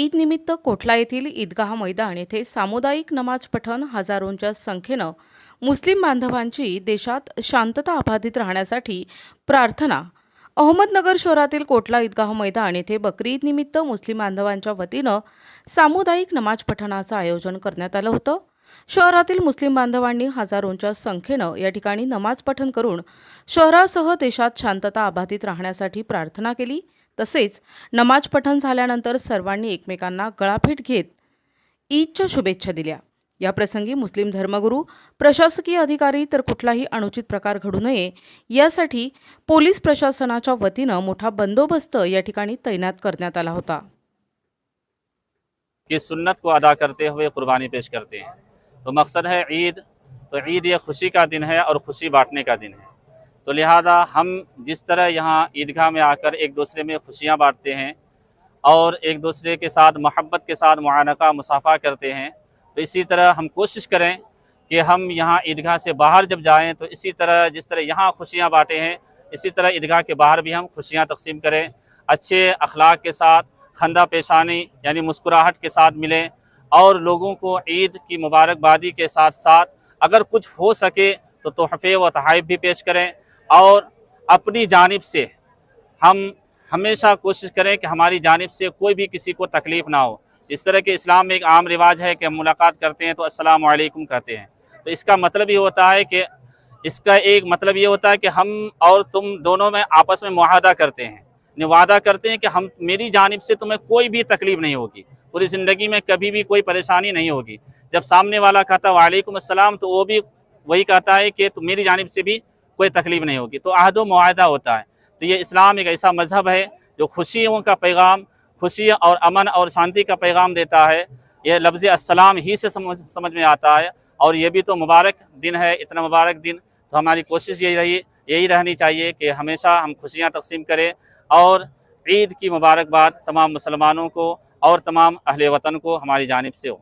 ईद निमित्त कोटला येथील ईदगाह मैदान येथे सामुदायिक नमाज पठण हजारोंच्या संख्येनं मुस्लिम बांधवांची देशात शांतता अबाधित राहण्यासाठी प्रार्थना। अहमदनगर शहरातील कोटला ईदगाह मैदान येथे बकरी ईद निमित्त मुस्लिम बांधवांच्या वतीनं सामुदायिक नमाज पठणाचं आयोजन करण्यात आलं होतं। शहरातील मुस्लिम बांधवांनी हजारोंच्या संख्येनं या ठिकाणी नमाज पठण करून शहरासह देशात शांतता अबाधित राहण्यासाठी प्रार्थना केली। तसेच नमाज पठण झाल्यानंतर सर्वांनी एकमेकांना गळाभेट घेत ईदच्या शुभेच्छा दिल्या। या प्रसंगी मुस्लिम धर्मगुरू, प्रशासकीय अधिकारी तर कुठलाही अनुचित प्रकार घडू नये यासाठी पोलीस प्रशासनाच्या वतीनं मोठा बंदोबस्त या ठिकाणी तैनात करण्यात आला होता। कि सुन्नत को अदा करते हुए कुर्बानी पेश करते हैं। तो मकसद है ईद। तो ईद ये खुशी का दिन है और खुशी बांटने का दिन है। तो लिहाजा हम जिस तरह यहाँ ईदगाह में आकर एक दूसरे में खुशियाँ बांटते हैं और एक दूसरे के साथ मोहब्बत के साथ मुआनका मुसाफा करते हैं, तो इसी तरह हम कोशिश करें कि हम यहाँ ईदगाह से बाहर जब जाएं तो इसी तरह जिस तरह यहाँ खुशियाँ बांटे हैं, इसी तरह ईदगाह के बाहर भी हम खुशियाँ तकसीम करें। अच्छे अखलाक के साथ, खंदा पेशानी यानी मुस्कुराहट के साथ मिलें और लोगों को ईद की मुबारकबादी के साथ साथ अगर कुछ हो सके तो तोहफ़े व तहाइफ भी पेश करें। और अपनी जानिब से हम हमेशा कोशिश करें कि हमारी जानिब से कोई भी किसी को तकलीफ़ ना हो। इस तरह के इस्लाम में एक आम रिवाज है कि हम मुलाकात करते हैं तो अस्सलामु अलैकुम कहते हैं। तो इसका मतलब ये होता है कि ये होता है कि हम और तुम दोनों में आपस में मुआहदा करते हैं, वादा करते हैं कि हम मेरी जानिब से तुम्हें कोई भी तकलीफ़ नहीं होगी, पूरी ज़िंदगी में कभी भी कोई परेशानी नहीं होगी। जब सामने वाला कहता है वालेकुम अस्सलाम तो वो भी वही कहता है कि मेरी जानिब से भी कोई तकलीफ़ नहीं होगी। तो अहद व मुआहदा होता है। तो ये इस्लाम एक ऐसा मज़हब है जो खुशियों का पैगाम, खुशी और अमन और शांति का पैगाम देता है। यह लफ्ज़ अस्सलाम ही से समझ में आता है। और ये भी तो मुबारक दिन है, इतना मुबारक दिन। तो हमारी कोशिश यही रहनी चाहिए कि हमेशा हम खुशियाँ तकसीम करें और ईद की मुबारकबाद तमाम मुसलमानों को और तमाम अहले वतन को हमारी जानिब से हो।